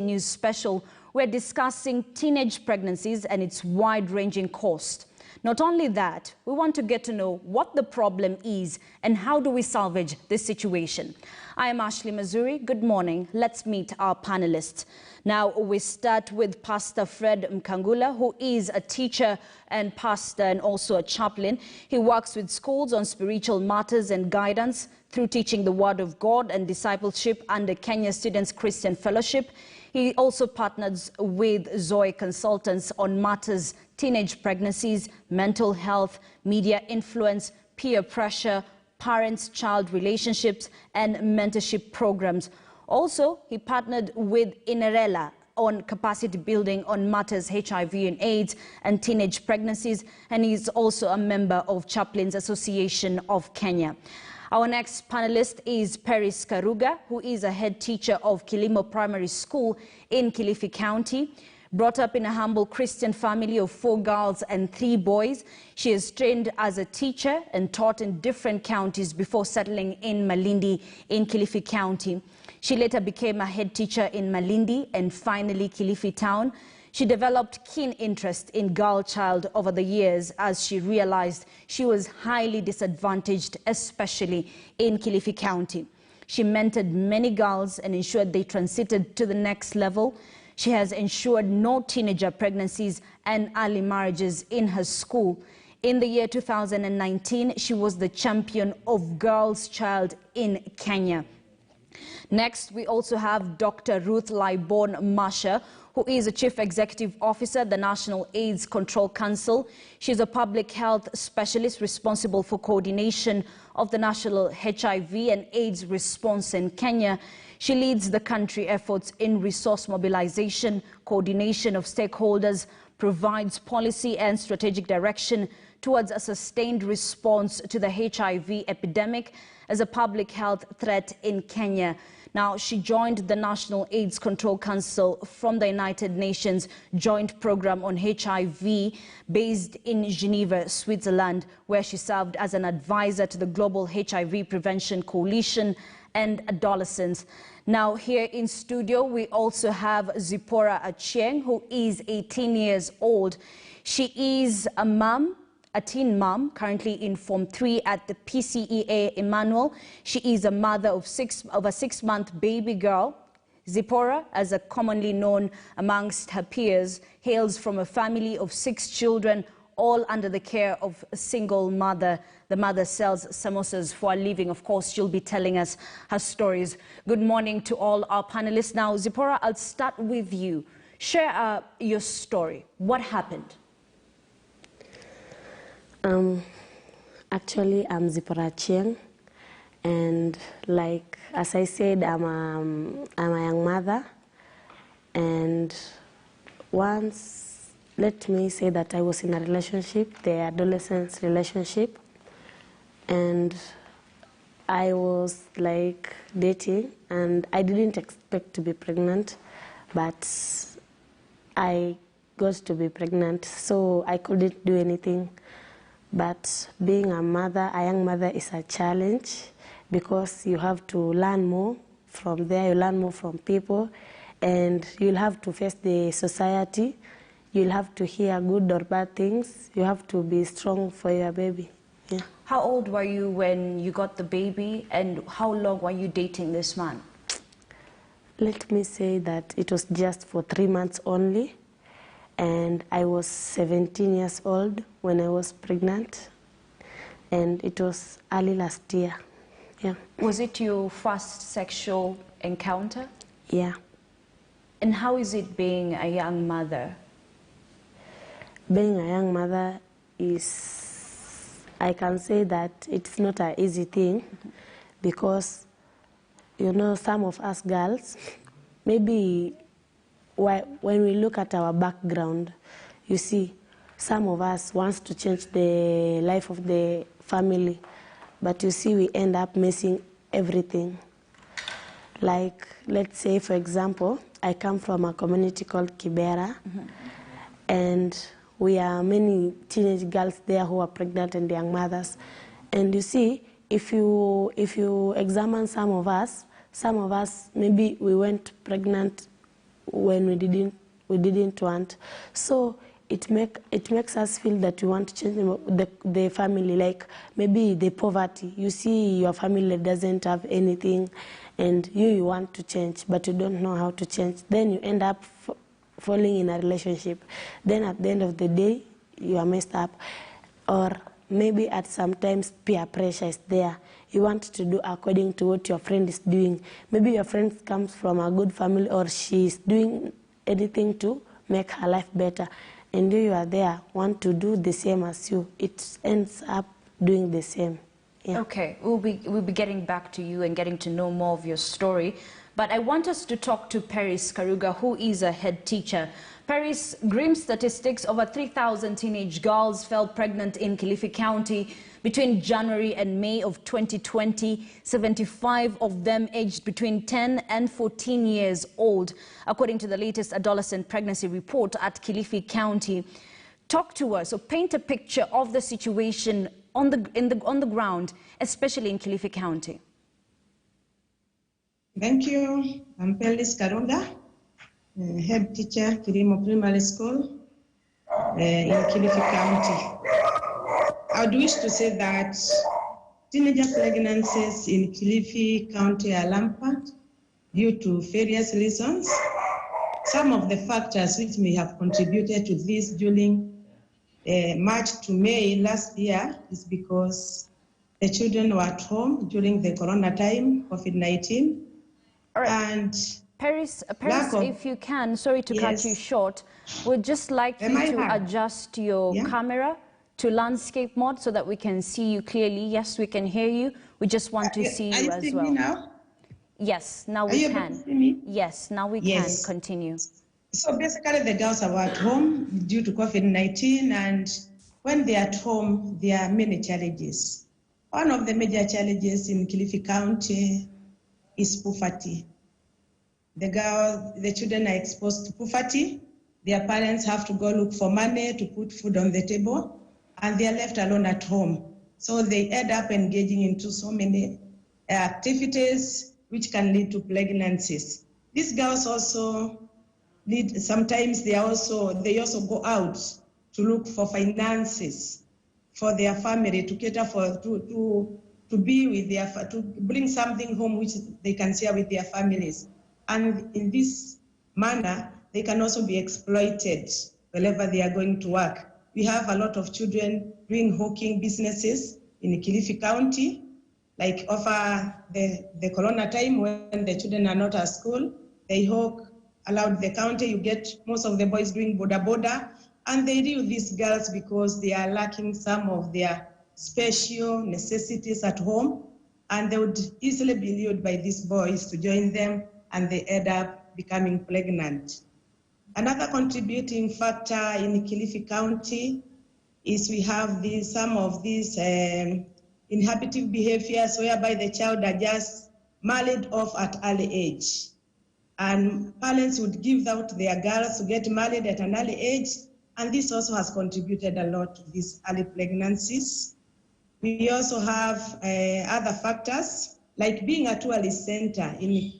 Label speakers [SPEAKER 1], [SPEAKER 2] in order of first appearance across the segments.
[SPEAKER 1] News Special, we're discussing teenage pregnancies and its wide-ranging cost. Not only that, we want to get to know what the problem is and how do we salvage this situation. I am Ashley Mazuri. Good morning. Let's meet our panelists. Now, we start with Pastor Fred Mkangula, who is a teacher and pastor and also a chaplain. He works with schools on spiritual matters and guidance through teaching the Word of God and discipleship under Kenya Students Christian Fellowship. He also partners with Zoe Consultants on matters teenage pregnancies, mental health, media influence, peer pressure, parents-child relationships, and mentorship programs. Also, he partnered with Inerella on capacity building on matters HIV and AIDS and teenage pregnancies, and he's also a member of Chaplains Association of Kenya. Our next panelist is Peris Karuga, who is a head teacher of Kilimo Primary School in Kilifi County. Brought up in a humble Christian family of 4 girls and 3 boys, she is trained as a teacher and taught in different counties before settling in Malindi in Kilifi County. She later became a head teacher in Malindi and finally Kilifi Town. She developed keen interest in girl child over the years as she realized she was highly disadvantaged, especially in Kilifi County. She mentored many girls and ensured they transited to the next level. She has ensured no teenager pregnancies and early marriages in her school. In the year 2019, she was the champion of girls child in Kenya. Next, we also have Dr. Ruth Laibon Masha, who is a Chief Executive Officer at the National AIDS Control Council. She's a public health specialist responsible for coordination of the national HIV and AIDS response in Kenya. She leads the country efforts in resource mobilization, coordination of stakeholders, provides policy and strategic direction towards a sustained response to the HIV epidemic as a public health threat in Kenya. Now, she joined the National AIDS Control Council from the United Nations Joint Program on HIV based in Geneva, Switzerland, where she served as an advisor to the Global HIV Prevention Coalition and adolescents. Now, here in studio, we also have Zipporah Achieng, who is 18 years old. She is a mom, a teen mom, currently in Form 3 at the PCEA Emmanuel. She is a mother of a 6-month baby girl. Zipporah, as a commonly known amongst her peers, hails from a family of 6 children, all under the care of a single mother. The mother sells samosas for a living. Of course, she'll be telling us her stories. Good morning to all our panelists. Now, Zipporah, I'll start with you. Share your story. What happened?
[SPEAKER 2] Actually, I'm Zipporah Achieng, and as I said, I'm a young mother, and once, let me say that I was in a relationship, the adolescence relationship, and I was dating, and I didn't expect to be pregnant, but I got to be pregnant, so I couldn't do anything. But being a mother, a young mother, is a challenge because you have to learn more from there, you learn more from people, and you'll have to face the society. You'll have to hear good or bad things. You have to be strong for your baby. Yeah.
[SPEAKER 1] How old were you when you got the baby, and how long were you dating this man?
[SPEAKER 2] Let me say that it was just for 3 months only. And I was 17 years old when I was pregnant, and it was early last year. Yeah.
[SPEAKER 1] Was it your first sexual encounter?
[SPEAKER 2] Yeah.
[SPEAKER 1] And how is it being a young mother?
[SPEAKER 2] Being a young mother is, I can say that it's not an easy thing, because, you know, some of us girls, maybe when we look at our background, you see, some of us wants to change the life of the family, but you see, we end up missing everything. Like, let's say, for example, I come from a community called Kibera, and we are many teenage girls there who are pregnant and young mothers. And you see, if you examine some of us, maybe we went pregnant when we didn't want. So it makes us feel that we want to change the family, like maybe the poverty. You see your family doesn't have anything and you want to change, but you don't know how to change. Then you end up falling in a relationship. Then at the end of the day, you are messed up. Or maybe at sometimes peer pressure is there. You want to do according to what your friend is doing. Maybe your friend comes from a good family or she's doing anything to make her life better. And you are there, want to do the same as you. It ends up doing the same. Yeah.
[SPEAKER 1] Okay, we'll be getting back to you and getting to know more of your story. But I want us to talk to Paris Karuga, who is a head teacher. Paris, grim statistics: over 3,000 teenage girls fell pregnant in Kilifi County between January and May of 2020, 75 of them aged between 10 and 14 years old, according to the latest adolescent pregnancy report at Kilifi County. Talk to us, or paint a picture of the situation on the ground, especially in Kilifi County.
[SPEAKER 3] Thank you. I'm Paris Karuga, head teacher, Kirimo Primary School in Kilifi County. I would wish to say that teenager pregnancies in Kilifi County are rampant due to various reasons. Some of the factors which may have contributed to this during March to May last year is because the children were at home during the corona time, COVID-19.
[SPEAKER 1] All right.
[SPEAKER 3] And
[SPEAKER 1] Paris, if you can, sorry to cut you short, we'd just like you to adjust your camera to landscape mode so that we can see you clearly. Yes, we can hear you. We just want to see you as well.
[SPEAKER 3] Me now?
[SPEAKER 1] Yes, now we can.
[SPEAKER 3] Able to see me?
[SPEAKER 1] Yes, now we can continue.
[SPEAKER 3] So basically the girls are at home due to COVID-19, and when they're at home, there are many challenges. One of the major challenges in Kilifi County is poverty. The children are exposed to poverty. Their parents have to go look for money to put food on the table, and they are left alone at home. So they end up engaging into so many activities which can lead to pregnancies. These girls also sometimes they also go out to look for finances for their family, to cater for, to be with to bring something home which they can share with their families. And in this manner, they can also be exploited wherever they are going to work. We have a lot of children doing hawking businesses in Kilifi County, like over the corona time when the children are not at school. They hawk allowed the county. You get most of the boys doing boda, and they deal with these girls because they are lacking some of their special necessities at home, and they would easily be lured by these boys to join them, and they end up becoming pregnant. Another contributing factor in Kilifi County is we have some of these inhibitive behaviors whereby the child are just married off at early age. And parents would give out their girls to get married at an early age, and this also has contributed a lot to these early pregnancies. We also have other factors, like being a tourist center in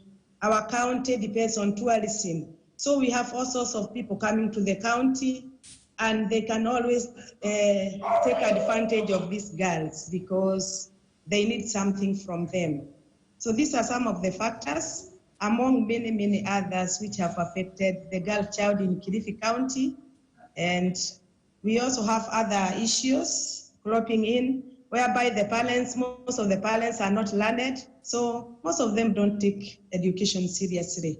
[SPEAKER 3] our county depends on tourism. So we have all sorts of people coming to the county, and they can always take advantage of these girls because they need something from them. So these are some of the factors, among many, many others, which have affected the girl child in Kilifi County. And we also have other issues cropping in, whereby the parents, most of the parents are not learned, so most of them don't take education seriously.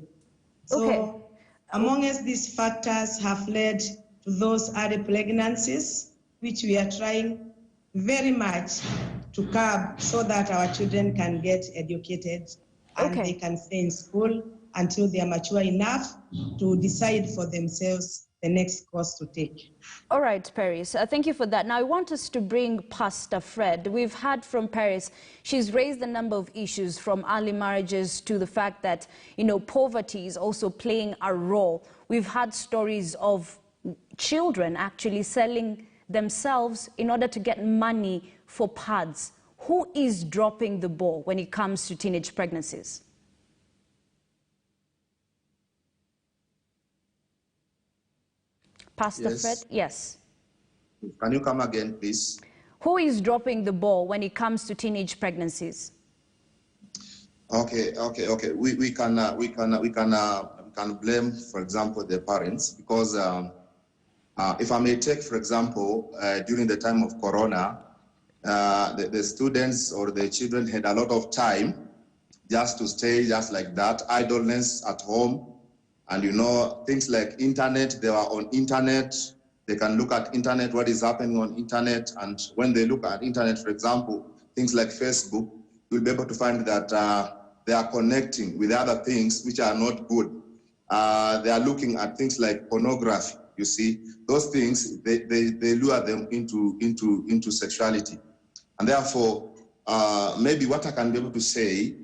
[SPEAKER 3] So amongst these factors have led to those early pregnancies, which we are trying very much to curb so that our children can get educated and they can stay in school until they are mature enough to decide for themselves the next course to take.
[SPEAKER 1] All right, Paris, thank you for that. Now, I want us to bring Pastor Fred. We've heard from Paris. She's raised a number of issues, from early marriages to the fact that, poverty is also playing a role. We've had stories of children actually selling themselves in order to get money for pads. Who is dropping the ball when it comes to teenage pregnancies? Pastor
[SPEAKER 4] Yes.
[SPEAKER 1] Fred? Yes.
[SPEAKER 4] Can you come again, please?
[SPEAKER 1] Who is dropping the ball when it comes to teenage pregnancies?
[SPEAKER 4] Okay. We can blame, for example, the parents, because if I may take, for example, during the time of Corona, the students or the children had a lot of time just to stay just like that, idleness at home. And you know, things like internet, they were on internet. They can look at internet, what is happening on internet. And when they look at internet, for example, things like Facebook, you'll be able to find that they are connecting with other things which are not good. They are looking at things like pornography, you see. Those things, they lure them into sexuality. And therefore, maybe what I can be able to say,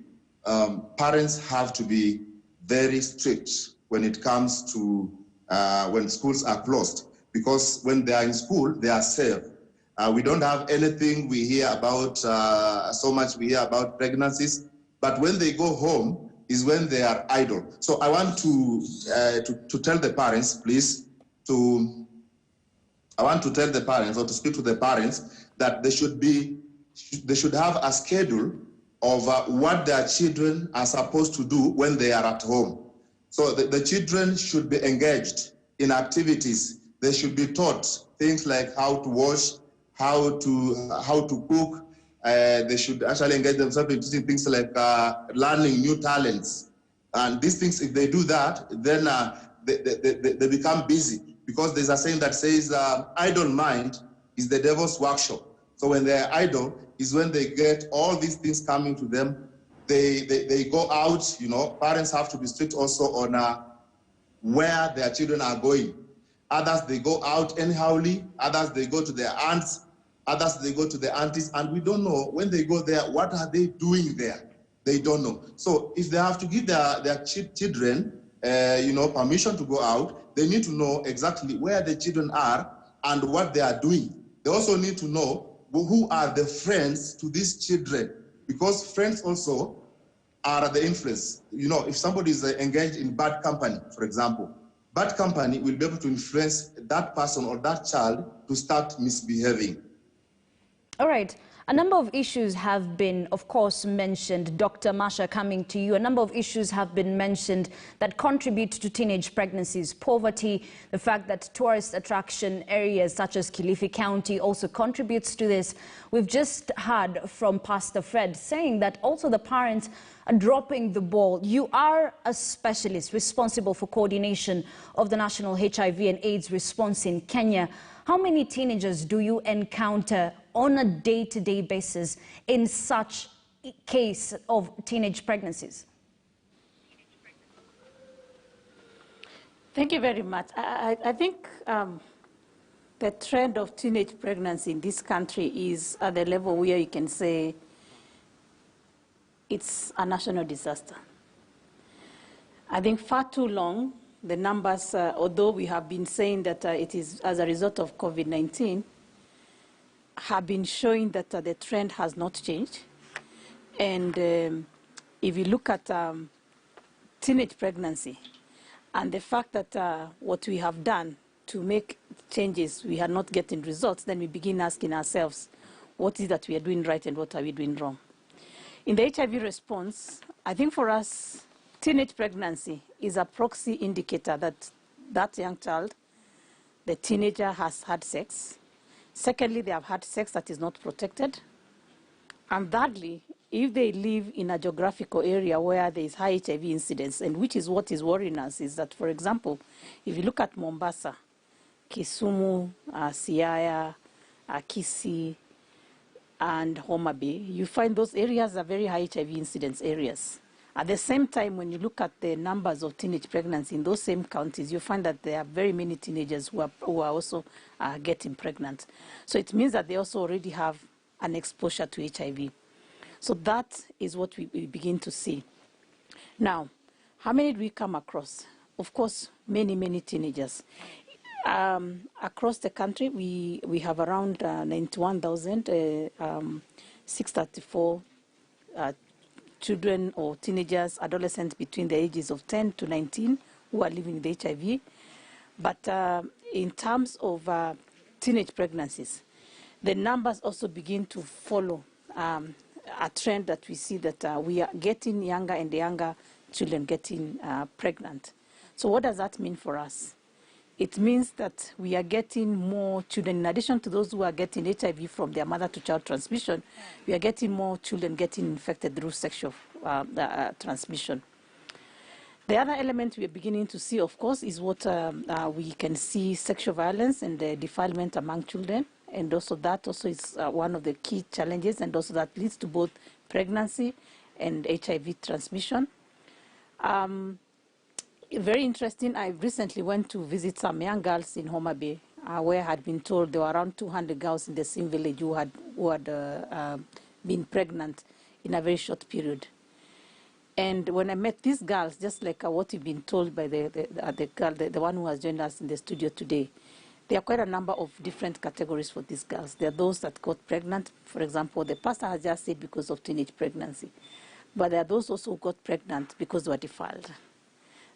[SPEAKER 4] parents have to be very strict when it comes to when schools are closed, because when they are in school, they are safe. We don't have anything we hear about, so much we hear about pregnancies, but when they go home is when they are idle. So I want to tell the parents, please, I want to tell the parents, or to speak to the parents, that they should have a schedule of what their children are supposed to do when they are at home. So the children should be engaged in activities. They should be taught things like how to wash, how to cook. They should actually engage themselves in things like learning new talents. And these things, if they do that, then they become busy. Because there's a saying that says, idle mind is the devil's workshop. So when they're idle is when they get all these things coming to them. They go out, you know. Parents have to be strict also on where their children are going. Others, they go out anyhowly. Others, they go to their aunts. Others, they go to their aunties. And we don't know when they go there, what are they doing there? They don't know. So if they have to give their children, you know, permission to go out, they need to know exactly where the children are and what they are doing. They also need to know who are the friends to these children, because friends also are the influence. You know, if somebody is engaged in bad company, for example, bad company will be able to influence that person or that child to start misbehaving.
[SPEAKER 1] All right. A number of issues have been, of course, mentioned. Dr. Masha, coming to you. A number of issues have been mentioned that contribute to teenage pregnancies. Poverty, the fact that tourist attraction areas such as Kilifi County also contributes to this. We've just heard from Pastor Fred saying that also the parents are dropping the ball. You are a specialist responsible for coordination of the National HIV and AIDS response in Kenya. How many teenagers do you encounter on a day-to-day basis in such case of teenage pregnancies?
[SPEAKER 5] Thank you very much. I think the trend of teenage pregnancy in this country is at the level where you can say it's a national disaster. I think far too long, the numbers, although we have been saying that it is as a result of COVID-19, have been showing that the trend has not changed. And if you look at teenage pregnancy and the fact that what we have done to make changes, we are not getting results, then we begin asking ourselves, what is it that we are doing right and what are we doing wrong? In the HIV response, I think for us, teenage pregnancy is a proxy indicator that that young child, the teenager, has had sex. Secondly, they have had sex that is not protected. And thirdly, if they live in a geographical area where there is high HIV incidence, and which is what is worrying us, is that, for example, if you look at Mombasa, Kisumu, Siaya, Kisii, and Homa Bay, you find those areas are very high HIV incidence areas. At the same time, when you look at the numbers of teenage pregnancy in those same counties, you find that there are very many teenagers who are also getting pregnant. So it means that they also already have an exposure to HIV. So that is what we begin to see. Now, how many do we come across? Of course, many, many teenagers. Across the country, we have around 91,634 children or teenagers, adolescents between the ages of 10 to 19 who are living with HIV. But in terms of teenage pregnancies, the numbers also begin to follow a trend that we see that we are getting younger and younger children getting pregnant. So what does that mean for us? It means that we are getting more children, in addition to those who are getting HIV from their mother-to-child transmission, we are getting more children getting infected through sexual transmission. The other element we are beginning to see, of course, is what we can see: sexual violence and defilement among children. And also that also is one of the key challenges, and also that leads to both pregnancy and HIV transmission. Very interesting, I recently went to visit some young girls in Homa Bay, where I had been told there were around 200 girls in the same village who had been pregnant in a very short period. And when I met these girls, just like what you've been told by the girl, the one who has joined us in the studio today, there are quite a number of different categories for these girls. There are those that got pregnant, for example, the pastor has just said because of teenage pregnancy. But there are those also who got pregnant because they were defiled.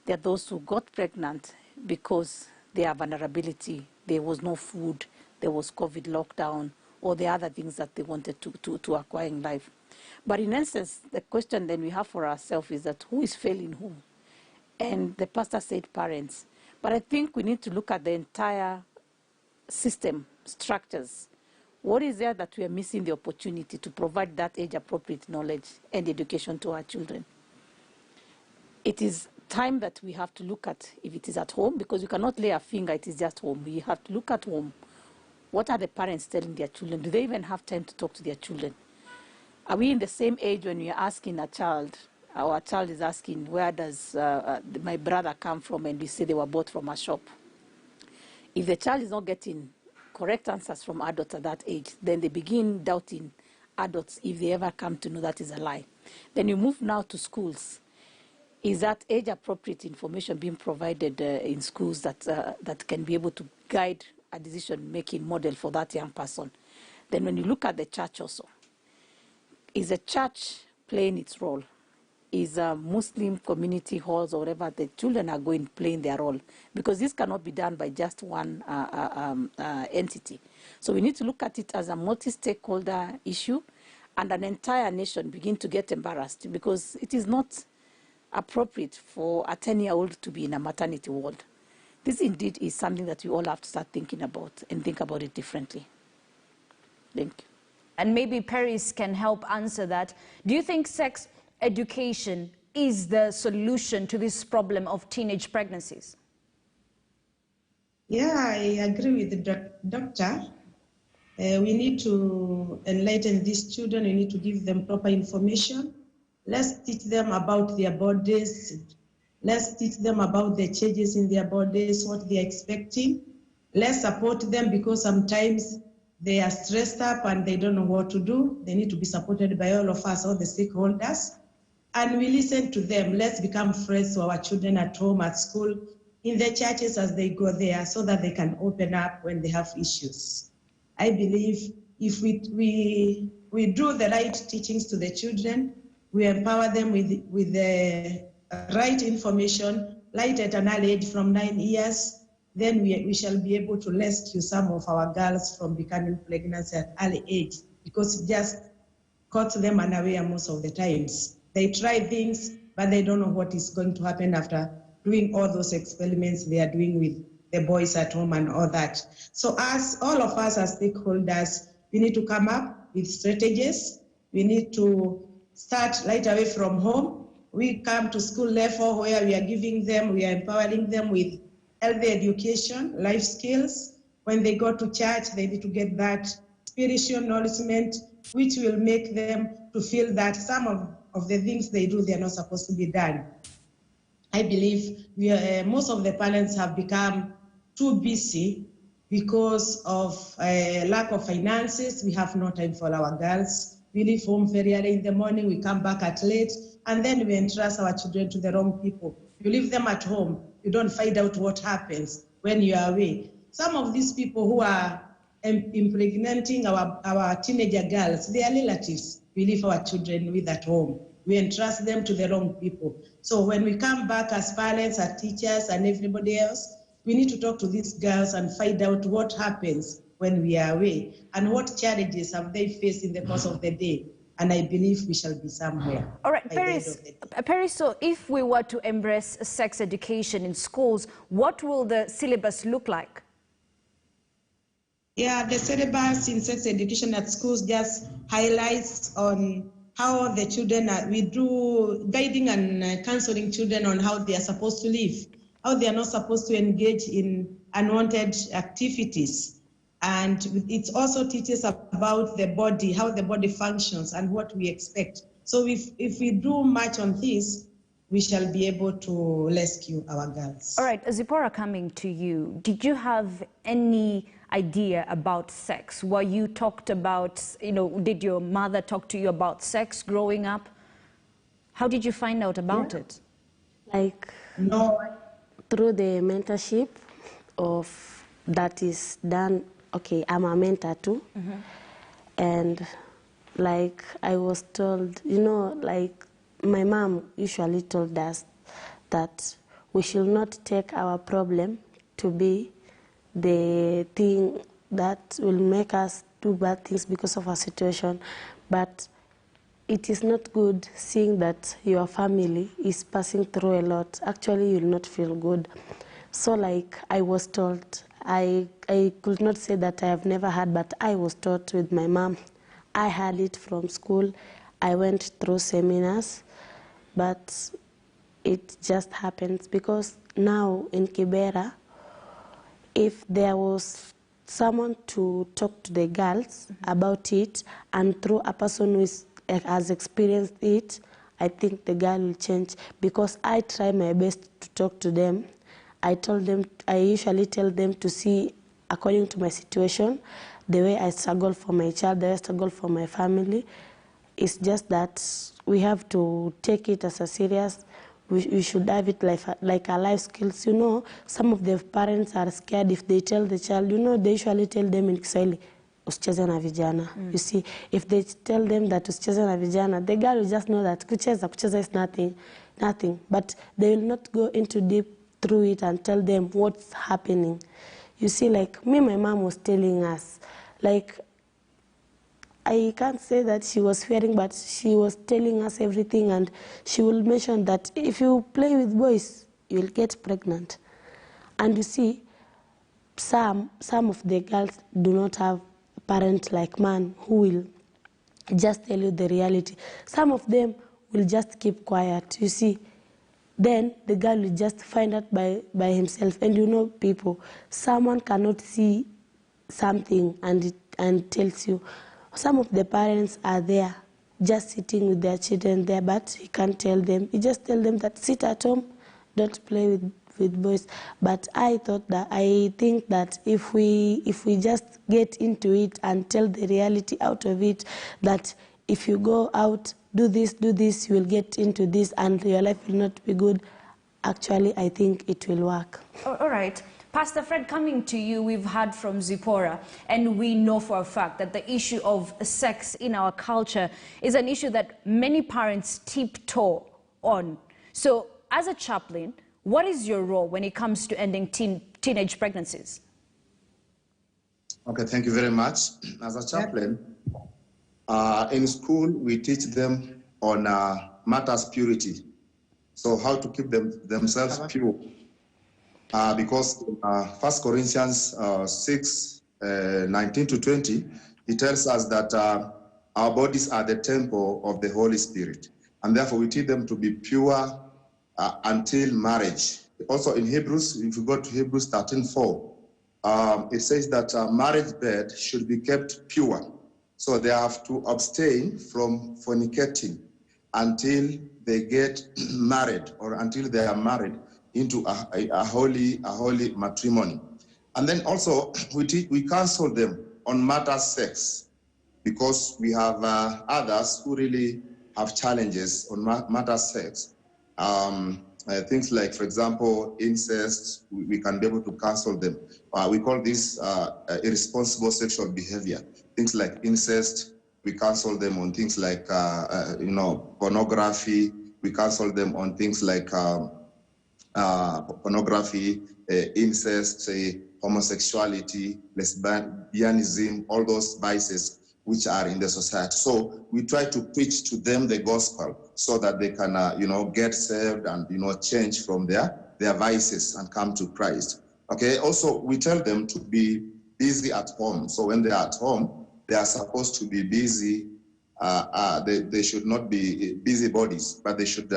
[SPEAKER 5] There are those who got pregnant because their vulnerability, there was no food, there was COVID lockdown, or the other things that they wanted to acquire in life. But in essence, the question then we have for ourselves is that who is failing whom? And the pastor said parents. But I think we need to look at the entire system, structures. What is there that we are missing the opportunity to provide that age-appropriate knowledge and education to our children? It is time that we have to look at if it is at home, because you cannot lay a finger, it is just home. We have to look at home. What are the parents telling their children? Do they even have time to talk to their children? Are we in the same age when we are asking a child, our child is asking, where does my brother come from? And we say they were bought from a shop. If the child is not getting correct answers from adults at that age, then they begin doubting adults if they ever come to know that is a lie. Then you move now to schools. Is that age-appropriate information being provided in schools that can be able to guide a decision-making model for that young person? Then when you look at the church also, is the church playing its role? Is Muslim community halls or whatever the children are going playing their role? Because this cannot be done by just one entity. So we need to look at it as a multi-stakeholder issue, and an entire nation begin to get embarrassed because it is not appropriate for a 10-year-old to be in a maternity ward. This indeed is something that we all have to start thinking about and think about it differently. Thank you.
[SPEAKER 1] And maybe Paris can help answer that. Do you think sex education is the solution to this problem of teenage pregnancies?
[SPEAKER 3] Yeah, I agree with the doctor. We need to enlighten these children. We need to give them proper information. Let's teach them about their bodies. Let's teach them about the changes in their bodies, what they're expecting. Let's support them because sometimes they are stressed up and they don't know what to do. They need to be supported by all of us, all the stakeholders. And we listen to them. Let's become friends to our children at home, at school, in the churches as they go there, so that they can open up when they have issues. I believe if we do the right teachings to the children, we empower them with the right information, right at an early age from 9 years, then we shall be able to rescue some of our girls from becoming pregnant at early age, because it just caught them unaware most of the times. They try things, but they don't know what is going to happen after doing all those experiments they are doing with the boys at home and all that. So all of us as stakeholders, we need to come up with strategies. We need to start right away from home. We come to school level where we are giving them, we are empowering them with healthy education, life skills. When they go to church, they need to get that spiritual nourishment, which will make them to feel that some of the things they do, they are not supposed to be done. I believe most of the parents have become too busy because of lack of finances. We have no time for our girls. We leave home very early in the morning, we come back at late, and then we entrust our children to the wrong people. You leave them at home, you don't find out what happens when you are away. Some of these people who are impregnating our teenager girls, they are relatives we leave our children with at home. We entrust them to the wrong people. So when we come back as parents, as teachers, and everybody else, we need to talk to these girls and find out what happens when we are away and what challenges have they faced in the course of the day. And I believe we shall be somewhere.
[SPEAKER 1] All right,
[SPEAKER 3] by the end of the day.
[SPEAKER 1] Paris, so if we were to embrace sex education in schools, what will the syllabus look like?
[SPEAKER 3] Yeah, the syllabus in sex education at schools just highlights on how the children we do guiding and counseling children on how they are supposed to live, how they are not supposed to engage in unwanted activities. And it also teaches about the body, how the body functions and what we expect. So if we do much on this, we shall be able to rescue our girls.
[SPEAKER 1] All right, Zipporah, coming to you, did you have any idea about sex? Were you talked about, did your mother talk to you about sex growing up? How did you find out about it?
[SPEAKER 2] Like,
[SPEAKER 3] no.
[SPEAKER 2] Through the mentorship of that is done. Okay, I'm a mentor too. And like I was told, like my mom usually told us that we should not take our problem to be the thing that will make us do bad things because of our situation. But it is not good seeing that your family is passing through a lot. Actually, you'll not feel good. So like I was told, I could not say that I have never had, but I was taught with my mom. I had it from school. I went through seminars, but it just happens because now in Kibera, if there was someone to talk to the girls about it, and through a person who has experienced it, I think the girl will change. Because I try my best to talk to them. I usually tell them to see, according to my situation, the way I struggle for my child, the way I struggle for my family. It's just that we have to take it as a serious. We should have it like a life skills. Some of the parents are scared if they tell the child, they usually tell them in Kiswahili, usicheze na vijana. You see, if they tell them that usicheze na vijana, the girl will just know that kucheza is nothing. But they will not go into deep through it and tell them what's happening. You see, like me, my mom was telling us, like, I can't say that she was fearing, but she was telling us everything, and she will mention that if you play with boys, you'll get pregnant. And you see, some of the girls do not have a parent like man who will just tell you the reality. Some of them will just keep quiet, you see. Then the girl will just find out by himself. And people, someone cannot see something and tells you. Some of the parents are there just sitting with their children there, but he can't tell them. He just tell them that sit at home, don't play with boys. But I think that if we just get into it and tell the reality out of it, that if you go out, do this, you will get into this and your life will not be good. Actually, I think it will work.
[SPEAKER 1] All right. Pastor Fred, coming to you, we've heard from Zipporah, and we know for a fact that the issue of sex in our culture is an issue that many parents tiptoe on. So, as a chaplain, what is your role when it comes to ending teenage pregnancies?
[SPEAKER 4] Okay, thank you very much. As a chaplain, in school, we teach them on matters purity. So how to keep themselves pure. Because 1 Corinthians 6, 19 to 20, it tells us that our bodies are the temple of the Holy Spirit. And therefore, we teach them to be pure until marriage. Also in Hebrews, if you go to Hebrews 13:4, it says that marriage bed should be kept pure. So they have to abstain from fornicating until they get married or until they are married into a holy matrimony. And then also we counsel them on matters sex, because we have others who really have challenges on matters sex. Things like, for example, incest, we can be able to counsel them. We call this irresponsible sexual behavior. Things like incest, we counsel them on things like, pornography. We counsel them on things like pornography, incest, homosexuality, lesbianism, all those vices which are in the society. So we try to preach to them the gospel so that they can, get saved and, change from their vices and come to Christ. Okay. Also, we tell them to be busy at home. So when they are at home, they are supposed to be busy. They should not be busybodies, but they should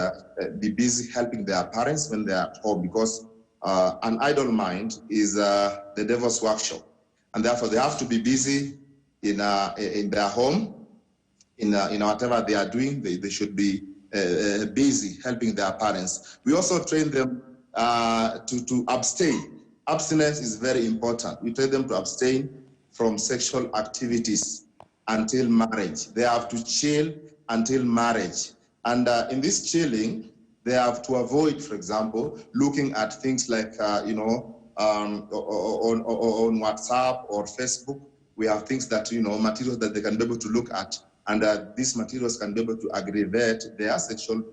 [SPEAKER 4] be busy helping their parents when they are at home, because an idle mind is the devil's workshop, and therefore they have to be busy in their home, in whatever they are doing. They should be busy helping their parents. We also train them to abstain. Abstinence is very important. We train them to abstain from sexual activities until marriage. They have to chill until marriage. And in this chilling, they have to avoid, for example, looking at things like, on WhatsApp or Facebook. We have things that, materials that they can be able to look at. And these materials can be able to aggravate their sexual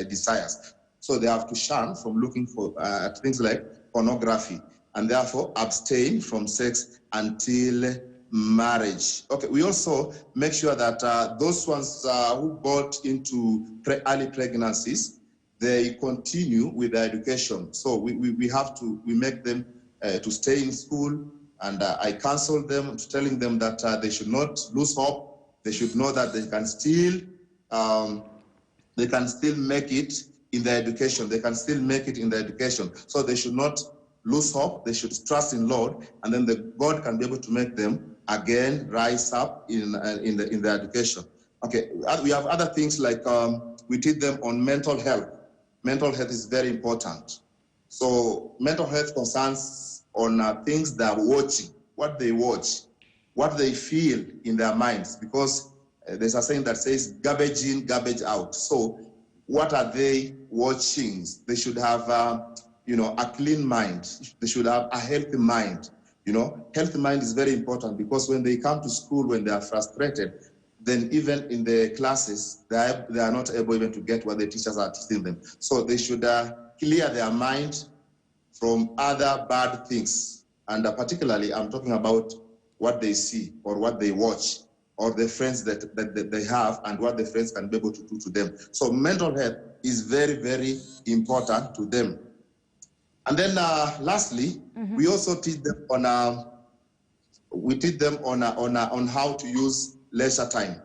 [SPEAKER 4] desires. So they have to shun from looking for at things like pornography, and therefore abstain from sex until marriage. Okay, we also make sure that those ones who got into early pregnancies, they continue with their education. So we make them to stay in school, and I counsel them, telling them that they should not lose hope. They should know that they can still make it in their education. They can still make it in their education. So they should not lose hope. They should trust in Lord, and then God can be able to make them again rise up in their education. Okay, we have other things like we teach them on mental health. Mental health is very important. So mental health concerns on things they are watching, what they watch, what they feel in their minds, because there's a saying that says garbage in, garbage out. So what are they watching? They should have a clean mind. They should have a healthy mind. Healthy mind is very important, because when they come to school, when they are frustrated, then even in the classes, they are not able even to get what the teachers are teaching them. So they should clear their mind from other bad things. And particularly, I'm talking about what they see or what they watch, or the friends that they have, and what the friends can be able to do to them. So mental health is very, very important to them. And then lastly, we also teach them on how to use leisure time.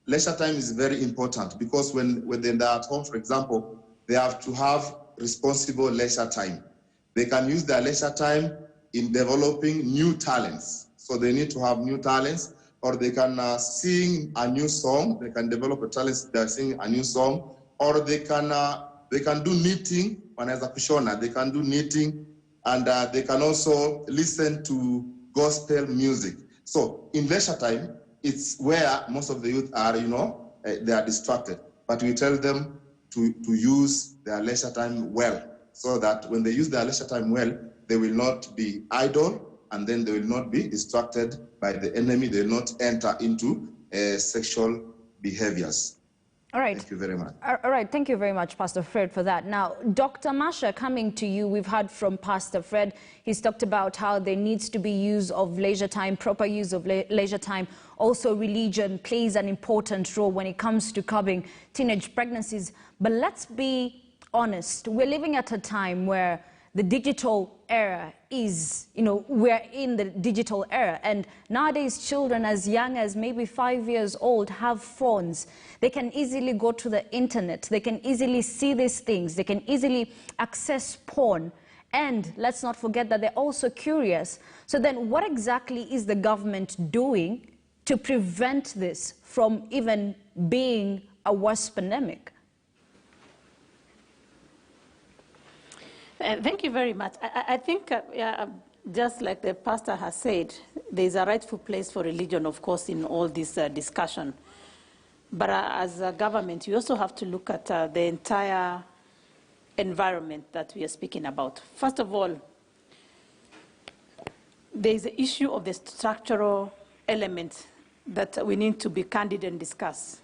[SPEAKER 4] Leisure time is very important, because when they're at home, for example, they have to have responsible leisure time. They can use their leisure time in developing new talents. So they need to have new talents, or they can sing a new song. They can develop a talent. They're singing a new song, or they can do knitting. Wanaweza kushona. They can do knitting, and they can also listen to gospel music. So in leisure time, it's where most of the youth are. They are distracted. But we tell them to use their leisure time well, so that when they use their leisure time well, they will not be idle, and then they will not be distracted by the enemy. They will not enter into sexual behaviors.
[SPEAKER 1] All right.
[SPEAKER 4] Thank you very much.
[SPEAKER 1] All right. Thank you very much, Pastor Fred, for that. Now, Dr. Masha, coming to you, we've heard from Pastor Fred. He's talked about how there needs to be use of leisure time, proper use of leisure time. Also, religion plays an important role when it comes to curbing teenage pregnancies. But let's be honest. We're living at a time where the digital era is, we're in the digital era. And nowadays, children as young as maybe 5 years old have phones. They can easily go to the internet. They can easily see these things. They can easily access porn. And let's not forget that they're also curious. So then what exactly is the government doing to prevent this from even being a worse pandemic?
[SPEAKER 5] Thank you very much. I think, just like the pastor has said, there's a rightful place for religion, of course, in all this discussion. But as a government, you also have to look at the entire environment that we are speaking about. First of all, there is the issue of the structural elements that we need to be candid and discuss.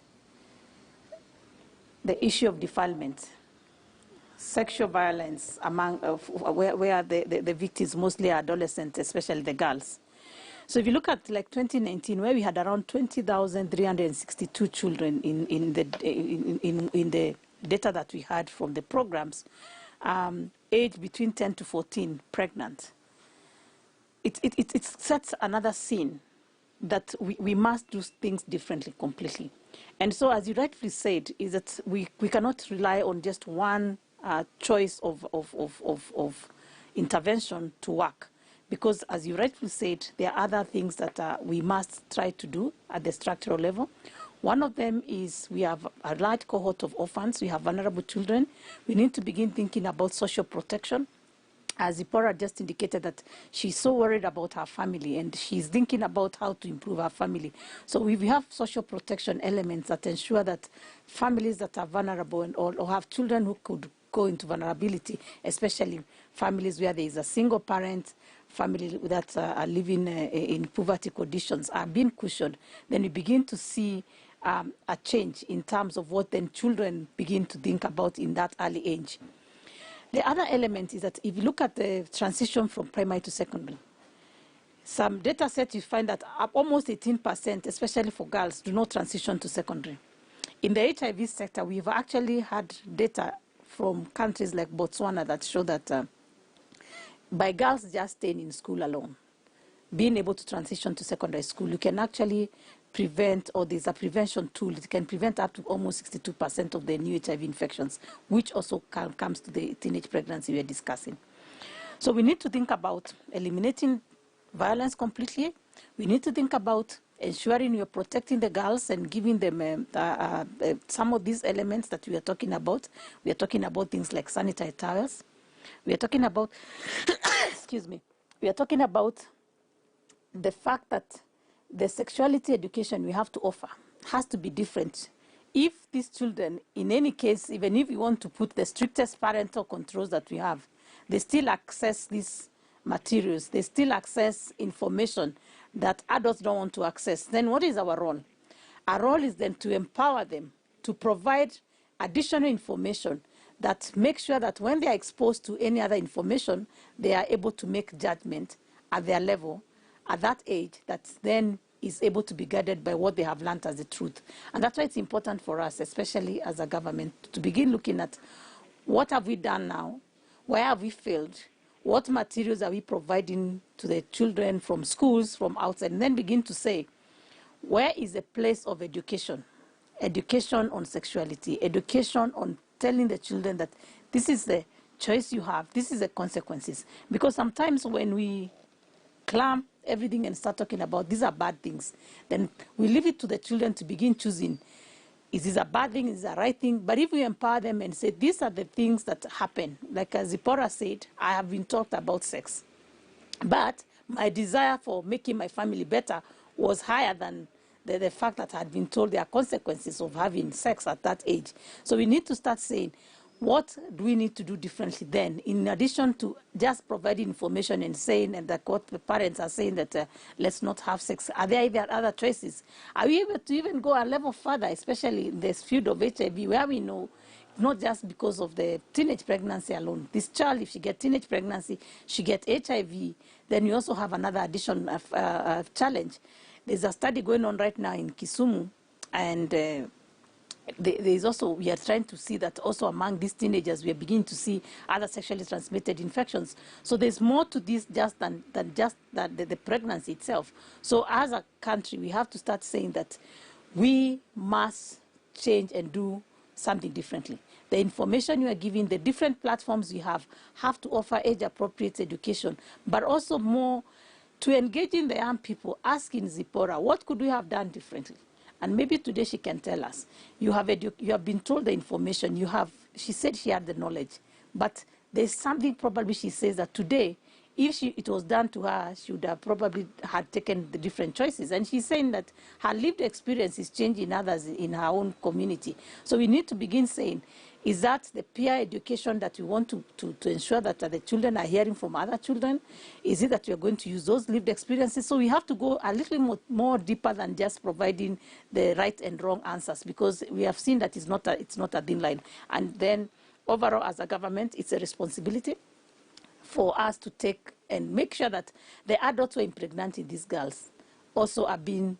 [SPEAKER 5] The issue of defilement. sexual violence among where the victims mostly are adolescents, especially the girls. So if you look at like 2019, where we had around 20,362 children in the data that we had from the programs, aged between 10 to 14, pregnant. It sets another scene that we must do things differently completely. And so, as you rightly said, is that we cannot rely on just one choice of intervention to work. Because, as you rightly said, there are other things that we must try to do at the structural level. One of them is we have a large cohort of orphans. We have vulnerable children. We need to begin thinking about social protection. As Zipporah just indicated that she's so worried about her family and she's thinking about how to improve her family. So we have social protection elements that ensure that families that are vulnerable or have children who could go into vulnerability, especially families where there is a single parent, families that are living in poverty conditions are being cushioned, then we begin to see a change in terms of what then children begin to think about in that early age. The other element is that if you look at the transition from primary to secondary, some data sets you find that almost 18%, especially for girls, do not transition to secondary. In the HIV sector, we've actually had data from countries like Botswana that show that by girls just staying in school alone, being able to transition to secondary school, you can actually prevent, or there's a prevention tool, it can prevent up to almost 62% of the new HIV infections, which also comes to the teenage pregnancy we're discussing. So we need to think about eliminating violence completely. We need to think about ensuring you're protecting the girls and giving them some of these elements that we are talking about. We are talking about things like sanitary towels. We are talking about, excuse me, we are talking about the fact that the sexuality education we have to offer has to be different. If these children, in any case, even if we want to put the strictest parental controls that we have, they still access these materials, they still access information that adults don't want to access, then what is our role? Our role is then to empower them, to provide additional information that makes sure that when they are exposed to any other information, they are able to make judgment at their level, at that age, that then is able to be guided by what they have learned as the truth. And that's why it's important for us, especially as a government, to begin looking at what have we done now, where have we failed, what materials are we providing to the children from schools, from outside, and then begin to say, where is the place of education? Education on sexuality, education on telling the children that this is the choice you have, this is the consequences. Because sometimes when we clamp everything and start talking about these are bad things, then we leave it to the children to begin choosing, is this a bad thing, is this a right thing? But if we empower them and say, these are the things that happen, like as Zipporah said, I have been taught about sex, but my desire for making my family better was higher than the fact that I had been told there are consequences of having sex at that age. So we need to start saying, what do we need to do differently then, in addition to just providing information and saying and that what the parents are saying that let's not have sex? Are there even other choices? Are we able to even go a level further, especially in this field of HIV, where we know not just because of the teenage pregnancy alone. This child, if she gets teenage pregnancy, she gets HIV, then you also have another additional challenge. There's a study going on right now in Kisumu, and there's also, we are trying to see that also among these teenagers, we are beginning to see other sexually transmitted infections. So there's more to this just than just the pregnancy itself. So as a country, we have to start saying that we must change and do something differently. The information you are giving, the different platforms you have to offer age-appropriate education, but also more to engage in the young people, asking Zipporah, what could we have done differently? And maybe today she can tell us. You have been told the information. She said she had the knowledge. But there's something probably she says that today, if it was done to her, she would have probably had taken the different choices. And she's saying that her lived experience is changing others in her own community. So we need to begin saying, is that the peer education that we want to ensure that the children are hearing from other children? Is it that we are going to use those lived experiences? So we have to go a little more deeper than just providing the right and wrong answers, because we have seen that it's not a thin line. And then overall, as a government, it's a responsibility for us to take and make sure that the adults who are impregnating these girls also are being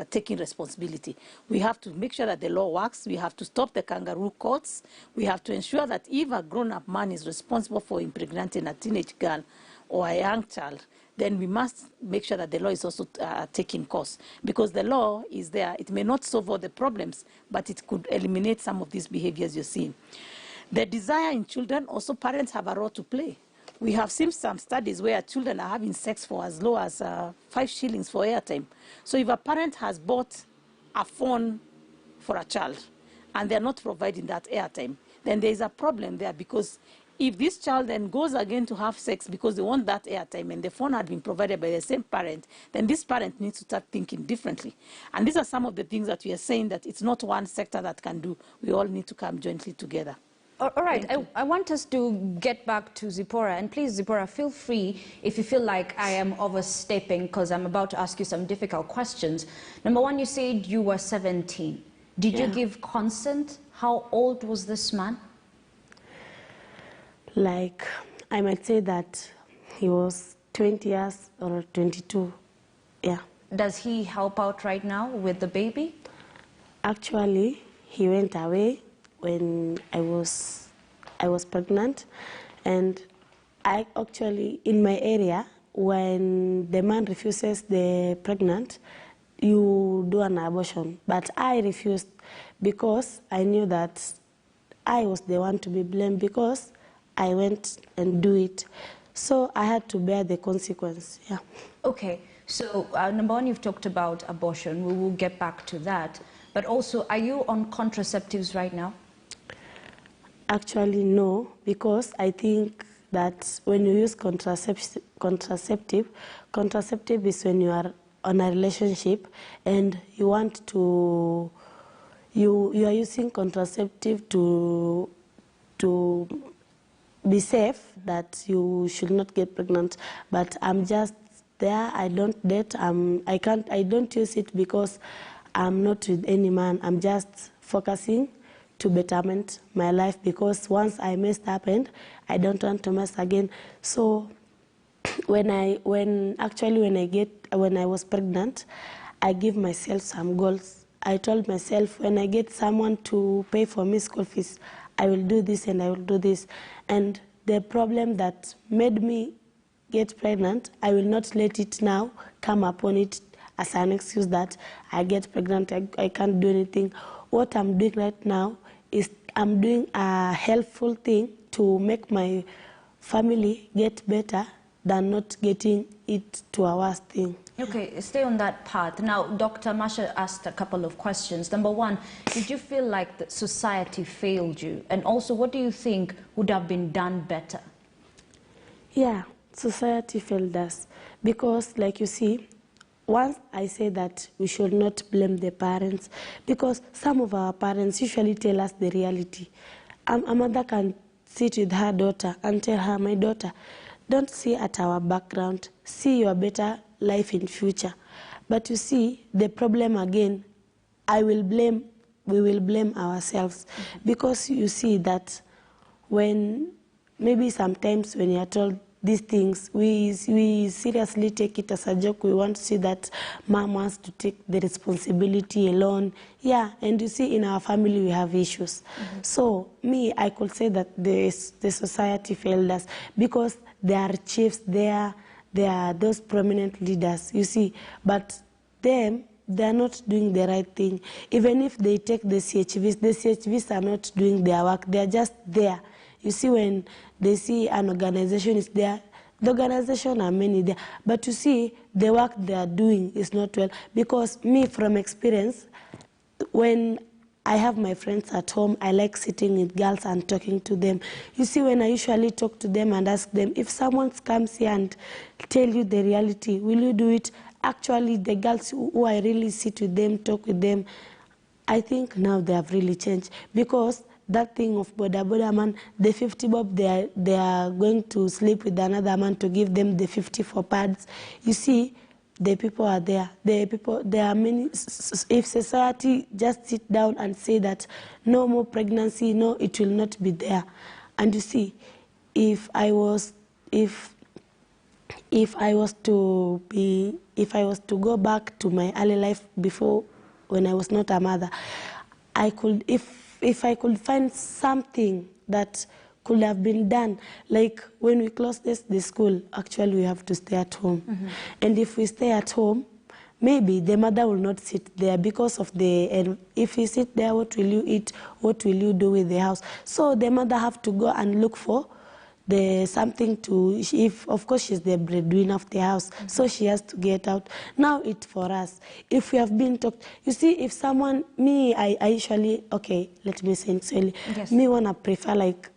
[SPEAKER 5] taking responsibility. We have to make sure that the law works. We have to stop the kangaroo courts. We have to ensure that if a grown-up man is responsible for impregnating a teenage girl or a young child, then we must make sure that the law is also taking course. Because the law is there. It may not solve all the problems, but it could eliminate some of these behaviors you're seeing. The desire in children, also parents have a role to play. We have seen some studies where children are having sex for as low as 5 shillings for airtime. So if a parent has bought a phone for a child and they're not providing that airtime, then there is a problem there, because if this child then goes again to have sex because they want that airtime and the phone had been provided by the same parent, then this parent needs to start thinking differently. And these are some of the things that we are saying that it's not one sector that can do. We all need to come jointly together.
[SPEAKER 1] All right, I want us to get back to Zipporah, and please, Zipporah, feel free if you feel like I am overstepping, because I'm about to ask you some difficult questions. Number one, you said you were 17. Did you give consent? How old was this man?
[SPEAKER 2] Like, I might say that he was 20 years or 22, yeah.
[SPEAKER 1] Does he help out right now with the baby?
[SPEAKER 2] Actually, he went away when I was pregnant, and I actually, in my area, when the man refuses the pregnant, you do an abortion. But I refused because I knew that I was the one to be blamed because I went and do it. So I had to bear the consequence, yeah. Okay.
[SPEAKER 1] So, number one, you've talked about abortion. We will get back to that. But also, are you on contraceptives right now?
[SPEAKER 2] Actually, no, because I think that when you use contraceptive is when you are on a relationship and you want to, you are using contraceptive to be safe, that you should not get pregnant. But I'm just there, I don't date, I don't use it because I'm not with any man. I'm just focusing to betterment my life, because once I messed up and I don't want to mess again. So when I was pregnant, I give myself some goals. I told myself, when I get someone to pay for me school fees, I will do this and I will do this. And the problem that made me get pregnant, I will not let it now come upon it as an excuse that I get pregnant, I can't do anything. What I'm doing right now is I'm doing a helpful thing to make my family get better than not getting it to a worse thing.
[SPEAKER 1] Okay, stay on that path. Now, Dr. Masha asked a couple of questions. Number one, did you feel like the society failed you? And also, what do you think would have been done better?
[SPEAKER 2] Yeah, society failed us. Because, like you see, once I say that we should not blame the parents, because some of our parents usually tell us the reality. A mother can sit with her daughter and tell her, my daughter, don't see at our background, see your better life in future. But you see, the problem again, we will blame ourselves. Because you see that when, maybe sometimes when you are told these things, we seriously take it as a joke. We want to see that mom wants to take the responsibility alone. Yeah, and you see in our family we have issues. So me, I could say that the society failed us, because there are chiefs there are those prominent leaders, you see, but they are not doing the right thing. Even if they take the CHVs are not doing their work. They are just there. You see, when they see an organization is there, the organization are many there, but you see, the work they are doing is not well. Because me, from experience, when I have my friends at home, I like sitting with girls and talking to them. You see, when I usually talk to them and ask them, if someone comes here and tell you the reality, will you do it? Actually, the girls who I really sit with them, talk with them, I think now they have really changed. Because that thing of boda man, the 50 bob, they are going to sleep with another man to give them the 50 for pads. You see, the people are there. There are many. If society just sit down and say that no more pregnancy, no, it will not be there. And you see, if I was to go back to my early life before, when I was not a mother, I could, if I could find something that could have been done, like when we close the school, actually we have to stay at home. And if we stay at home, maybe the mother will not sit there because of and if you sit there, what will you eat? What will you do with the house? So the mother have to go and look for something to, of course she's the breadwinner of the house, so she has to get out. Now it's for us. If we have been talked, you see, if someone, I usually, okay, let me say it,
[SPEAKER 1] yes.
[SPEAKER 2] Me wanna prefer like,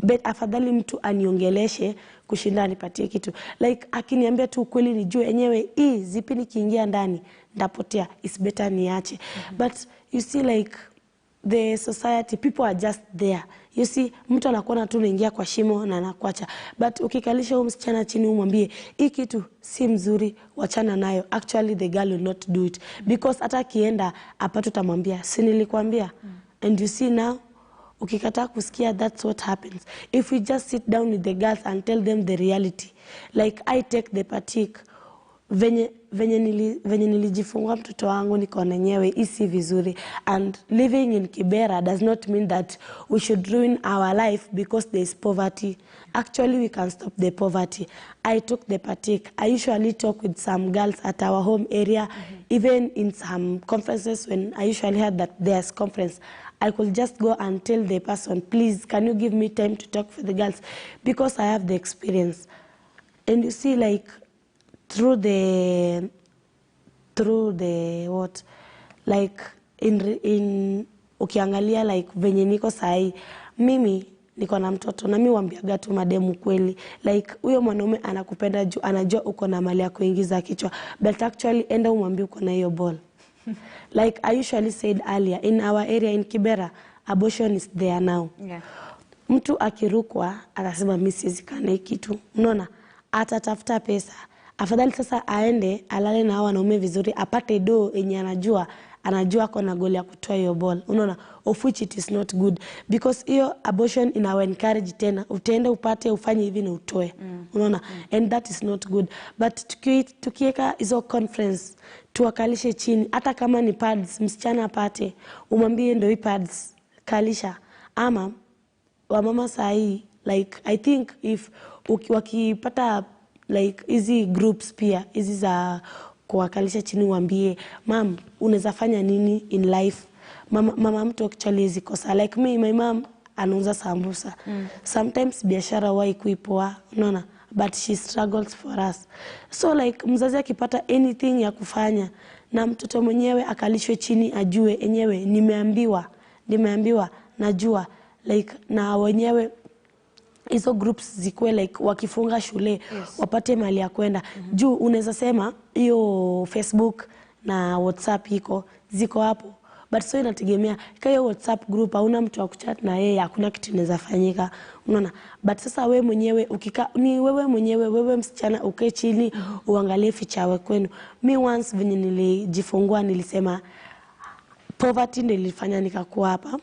[SPEAKER 2] but afadhali mtu aniongeleshe kushinda nipatie kitu. Like akiniambia tu ukweli nijue enyewe zipi nikiingia ndani ndapotea, it's better niache. But you see, like the society, people are just there. You see, mtu anakuona tu unaingia kwa shimo na anakuacha. But ukikalisha huyu msichana chini umwambie hii kitu si mzuri, wachana nayo, actually the girl will not do it, because hata kienda apata utamwambia si nilikwambia. And you see now, ukikataa kusikia, that's what happens. If we just sit down with the girls and tell them the reality, like I take the partic, venye nilijifungua mtoto wangu nikaona nyewe isi vizuri, and living in Kibera does not mean that we should ruin our life because there is poverty. Actually, we can stop the poverty. I took the partic. I usually talk with some girls at our home area, even in some conferences when I usually heard that there's conference. I could just go and tell the person, please, can you give me time to talk for the girls? Because I have the experience. And you see, like, through the what, like, in ukiangalia, like, venye niko sahi, mimi niko na mtoto, na mimi waambiaga tu mademu kweli. Like, huyo mwanaume anakupenda juu, anajua uko na mali ya kuingiza kichwa. But actually, enda umwambie uko na hiyo ball. Like I usually said earlier, in our area in Kibera, abortion is there now.
[SPEAKER 1] Yeah.
[SPEAKER 2] Mtu akirukwa, atasema mimi siwezi kana kitu. Unaona? Atatafuta pesa. Afadhali sasa aende, alale na wanaume vizuri, apate do yenye anajua kona goal ya kutoa hiyo ball. Unaona? Of which it is not good. Because hiyo abortion inawa encourage tena. Utaenda upate, ufanye hivi na utoe. Unaona? And that is not good. But tukieka hizo conference, tuwakalishe chini, hata kama ni pads, msichana apate, umwambie ndio hii pads, kalisha. Ama wamama sahi, like I think if wakipata like hizi groups pia, hizi za kuwakalisha chini, uambie, mam, unaweza fanya nini in life? Mama mtu actually hizi kosa. Like me, my mom anauza sambusa. Sometimes biashara huwa ikuipoa, unaona? But she struggles for us. So like mzazi akipata anything ya kufanya, na mtoto mwenyewe akalishwe chini, ajue enyewe nimeambiwa, najua, like na wenyewe hizo groups zikuwe like wakifunga shule, wapate mali ya kwenda. Juu unaweza sema hiyo Facebook na WhatsApp ziko hapo. But so inategemea, kaya WhatsApp group hauna mtu wa kuchat na yeye, hakuna kitu inaweza fanyika. Unaona? But sasa wewe mwenyewe wewe msichana ukae chini, uangalie fichawe kwenu. Me once venye nilijifungua nilisema poverty ndio ilifanya nikakuwa hapa.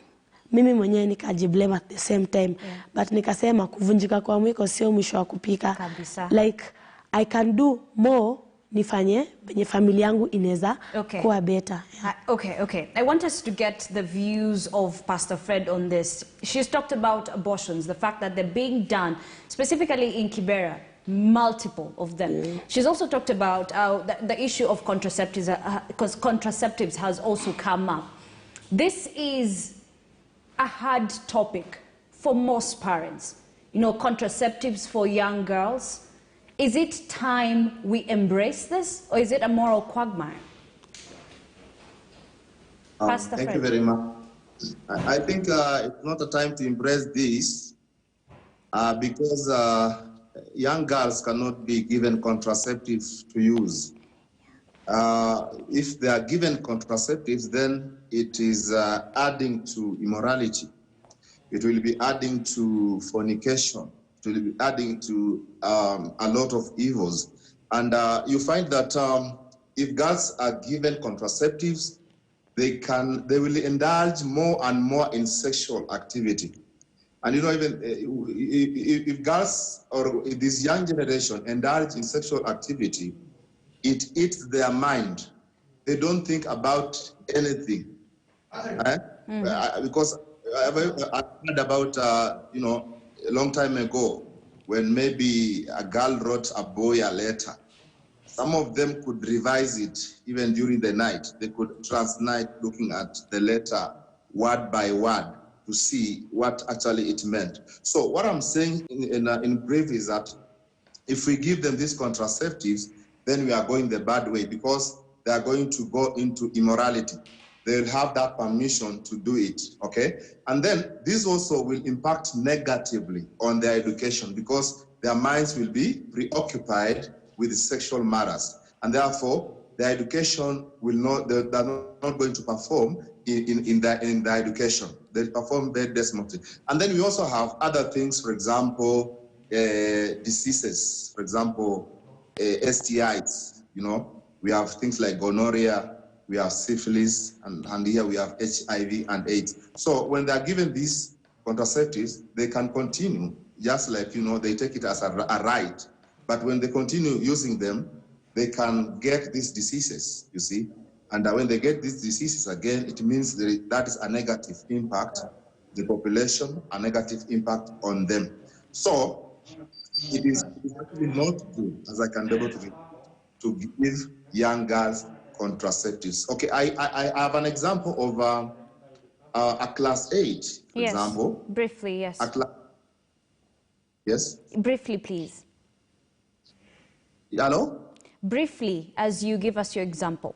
[SPEAKER 2] Mimi mwenyewe nikajiblame at the same time. But nikasema kuvunjika kwa mwiko sio mwisho wa kupika.
[SPEAKER 1] Kabisa.
[SPEAKER 2] Like I can do more, nifanye venye familia yangu inaweza kuwa better.
[SPEAKER 1] Okay. I want us to get the views of Pastor Fred on this. She's talked about abortions, the fact that they're being done, specifically in Kibera, multiple of them. She's also talked about the issue of contraceptives, because contraceptives has also come up. This is a hard topic for most parents. You know, contraceptives for young girls. Is it time we embrace this, or is it a moral quagmire? Pastor
[SPEAKER 4] Thank
[SPEAKER 1] Fred.
[SPEAKER 4] you very much. I think it's not a time to embrace this because young girls cannot be given contraceptives to use. If they are given contraceptives, then it is adding to immorality. It will be adding to fornication. It will be adding to a lot of evils. And you find that if girls are given contraceptives, they will indulge more and more in sexual activity. And you know, even if girls or this young generation indulge in sexual activity, it eats their mind. They don't think about anything. Because I heard about, you know, a long time ago, when maybe a girl wrote a boy a letter. Some of them could revise it even during the night. They could transnight looking at the letter word by word to see what actually it meant. So what I'm saying in brief is that if we give them these contraceptives, then we are going the bad way, because they are going to go into immorality. They'll have that permission to do it, okay? And then this also will impact negatively on their education, because their minds will be preoccupied with sexual matters. And therefore, their education will not, they're not going to perform in their education. They perform very dismally. And then we also have other things, for example, diseases, for example, STIs, you know, we have things like gonorrhea, we have syphilis, and here we have HIV and AIDS. So when they're given these contraceptives, they can continue, just like, you know, they take it as a right. But when they continue using them, they can get these diseases, you see. And when they get these diseases again, it means that is a negative impact, the population, a negative impact on them. So it is actually not good, as I can be able to give young girls contraceptives. Okay, I have an example of a class 8, for example.
[SPEAKER 1] Briefly, yes.
[SPEAKER 4] Yes?
[SPEAKER 1] Briefly, please.
[SPEAKER 4] Hello?
[SPEAKER 1] Briefly, as you give us your example.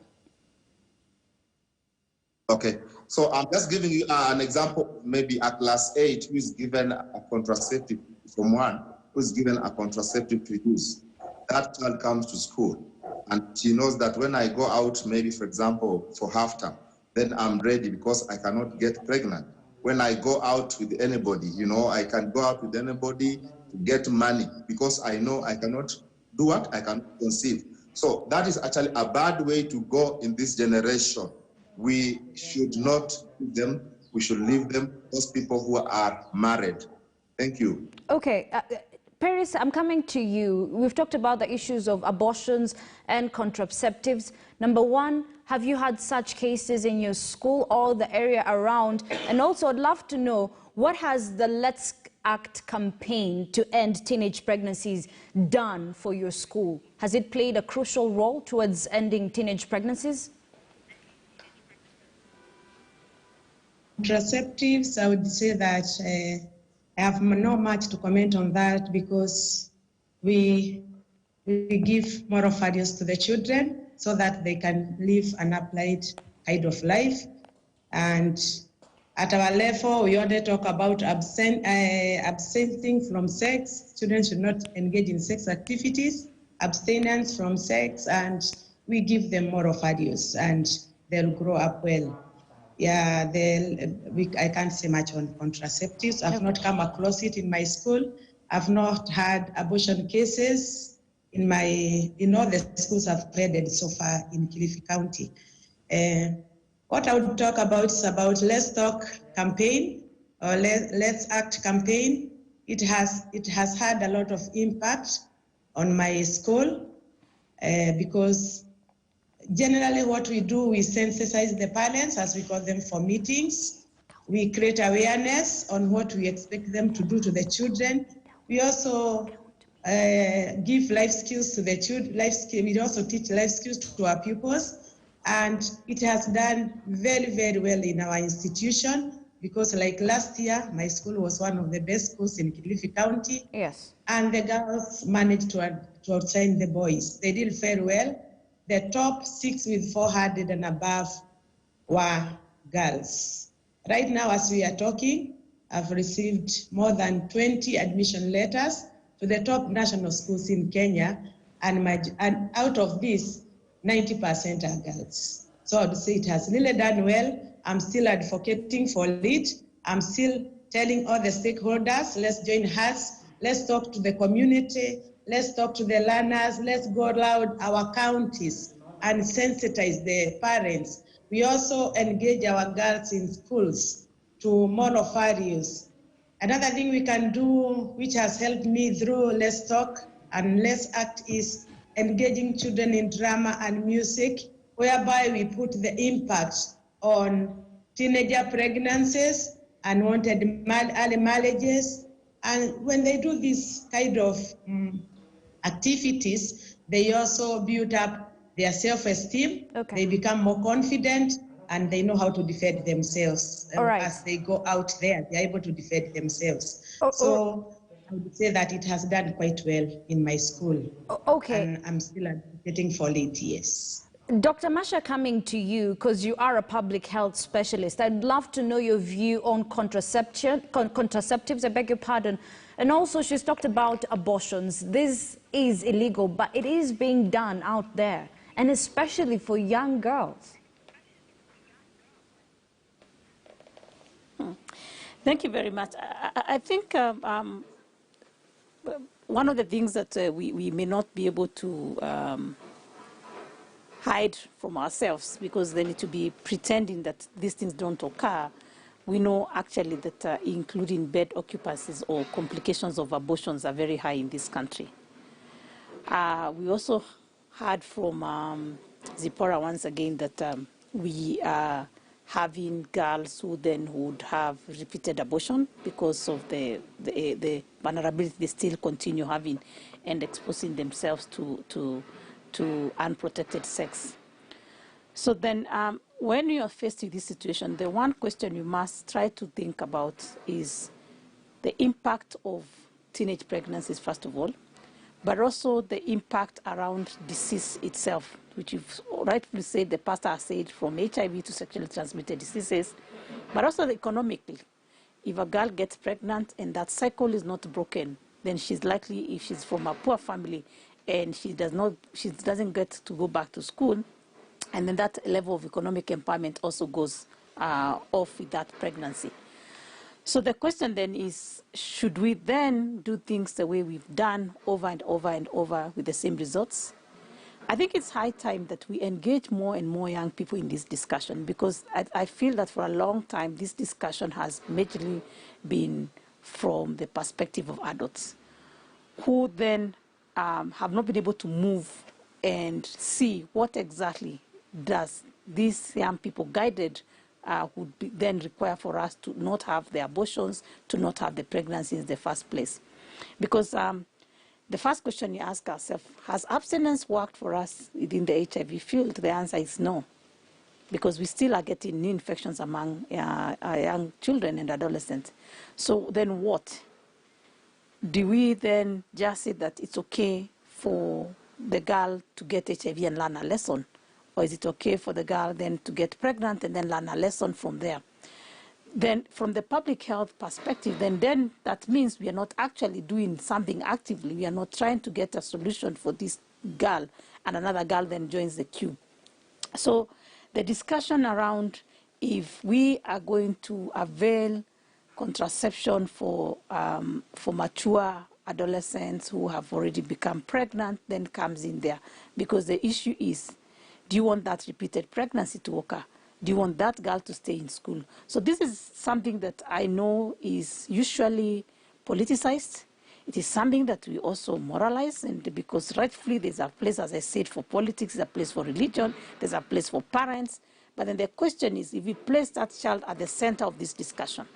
[SPEAKER 4] Okay, so I'm just giving you an example, maybe a class 8 who is given a contraceptive from one, who is given a contraceptive to use. That child comes to school and she knows that when I go out, maybe for example, for half term, then I'm ready because I cannot get pregnant. When I go out with anybody, you know, I can go out with anybody to get money because I know I cannot do what? I cannot conceive. So that is actually a bad way to go in this generation. We should not leave them, we should leave them, those people who are married. Thank you.
[SPEAKER 1] Okay, Paris, I'm coming to you. We've talked about the issues of abortions and contraceptives. Number one, have you had such cases in your school or the area around? And also, I'd love to know, what has the Let's Act campaign to end teenage pregnancies done for your school? Has it played a crucial role towards ending teenage pregnancies?
[SPEAKER 3] Contraceptives, I would say that I have not much to comment on that because we give moral values to the children so that they can live an upright kind of life. And at our level, we only talk about abstaining from sex. Children should not engage in sex activities, abstinence from sex, and we give them moral values and they'll grow up well. Yeah, I can't say much on contraceptives. I've not come across it in my school. I've not had abortion cases in all the schools I've graded so far in Kilifi County. What I would talk about is about Let's Talk campaign or Let's Act campaign. It has had a lot of impact on my school because generally what we do, we sensitize the parents, as we call them, for meetings. We create awareness on what we expect them to do to the children. We also give life skills to the children. We also teach life skills to our pupils. And it has done very, very well in our institution because like last year, my school was one of the best schools in Kilifi County.
[SPEAKER 1] Yes. And
[SPEAKER 3] the girls managed to outshine the boys. They did very well. The top 6 with 400 and above were girls. Right now, as we are talking, I've received more than 20 admission letters to the top national schools in Kenya, and out of this, 90% are girls. So I would say it has really done well. I'm still advocating for it. I'm still telling all the stakeholders, let's join hands, let's talk to the community, let's talk to the learners, let's go around our counties and sensitize the parents. We also engage our girls in schools to moral values. Another thing we can do, which has helped me through Let's Talk and Let's Act, is engaging children in drama and music, whereby we put the impact on teenager pregnancies, unwanted early marriages. And when they do this kind of activities, they also build up their self-esteem.
[SPEAKER 1] Okay.
[SPEAKER 3] They become more confident, and they know how to defend themselves.
[SPEAKER 1] All right.
[SPEAKER 3] As they go out there, they're able to defend themselves.
[SPEAKER 1] Oh,
[SPEAKER 3] so I would say that it has done quite well in my school.
[SPEAKER 1] Okay.
[SPEAKER 3] And I'm still advocating for it, yes.
[SPEAKER 1] Dr. Masha, coming to you, because you are a public health specialist, I'd love to know your view on contraceptives, I beg your pardon. And also, she's talked about abortions. This is illegal, but it is being done out there, and especially for young girls.
[SPEAKER 5] Thank you very much. I think one of the things that we may not be able to hide from ourselves, because they need to be pretending that these things don't occur. We know actually that including bed occupancies or complications of abortions are very high in this country. We also heard from Zipporah once again that we are having girls who then would have repeated abortion because of the vulnerability they still continue having and exposing themselves to unprotected sex. So then when you are faced with this situation, the one question you must try to think about is the impact of teenage pregnancies, first of all, but also the impact around disease itself, which you've rightfully said, the pastor has said, from HIV to sexually transmitted diseases, but also economically. If a girl gets pregnant and that cycle is not broken, then she's likely, if she's from a poor family, and she doesn't get to go back to school, and then that level of economic empowerment also goes off with that pregnancy. So the question then is, should we then do things the way we've done over and over and over with the same results? I think it's high time that we engage more and more young people in this discussion, because I feel that for a long time this discussion has majorly been from the perspective of adults, who then have not been able to move and see what exactly does these young people guided would then require for us to not have the abortions, to not have the pregnancy in the first place. Because the first question you ask ourselves, has abstinence worked for us within the HIV field? The answer is no, because we still are getting new infections among our young children and adolescents. So then what? Do we then just say that it's okay for the girl to get HIV and learn a lesson? Or is it okay for the girl then to get pregnant and then learn a lesson from there? Then from the public health perspective, then that means we are not actually doing something actively. We are not trying to get a solution for this girl, and another girl then joins the queue. So the discussion around if we are going to avail contraception for mature adolescents who have already become pregnant then comes in there, because the issue is, do you want that repeated pregnancy to occur? Do you want that girl to stay in school? So this is something that I know is usually politicized. It is something that we also moralize, and because rightfully there's a place, as I said, for politics, there's a place for religion, there's a place for parents. But then the question is, if we place that child at the center of this discussion,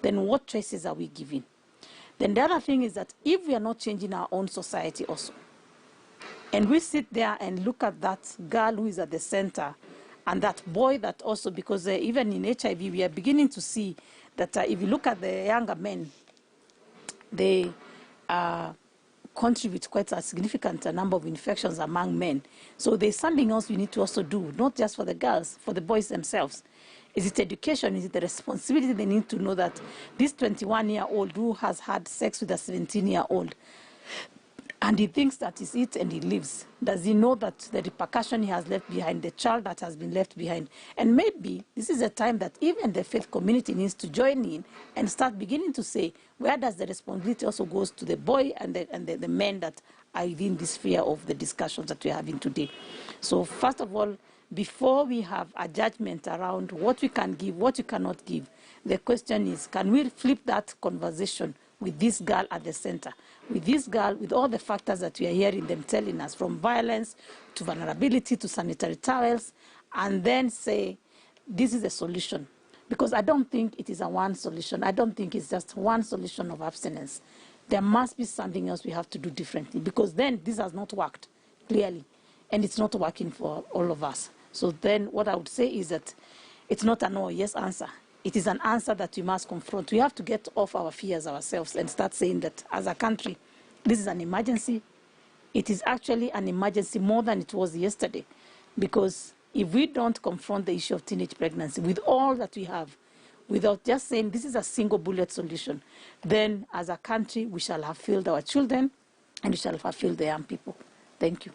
[SPEAKER 5] then what choices are we giving? Then the other thing is that if we are not changing our own society also, and we sit there and look at that girl who is at the center, and that boy that also, because even in HIV, we are beginning to see that if you look at the younger men, they contribute quite a significant number of infections among men. So there's something else we need to also do, not just for the girls, for the boys themselves. Is it education? Is it the responsibility they need to know that this 21-year-old who has had sex with a 17-year-old, and he thinks that is it and he lives, does he know that the repercussion he has left behind, the child that has been left behind? And maybe this is a time that even the faith community needs to join in and start beginning to say, where does the responsibility also goes to the boy and the men that are within this sphere of the discussions that we're having today? So first of all, before we have a judgment around what we can give, what we cannot give, the question is, can we flip that conversation with this girl at the center, with this girl, with all the factors that we are hearing them telling us, from violence to vulnerability to sanitary towels, and then say, this is a solution. Because I don't think it is a one solution. I don't think it's just one solution of abstinence. There must be something else we have to do differently, because then this has not worked, clearly, and it's not working for all of us. So then what I would say is that it's not a no or yes answer. It is an answer that we must confront. We have to get off our fears ourselves and start saying that as a country, this is an emergency. It is actually an emergency more than it was yesterday, because if we don't confront the issue of teenage pregnancy with all that we have, without just saying this is a single bullet solution, then as a country we shall have failed our children and we shall have failed the young people. Thank you.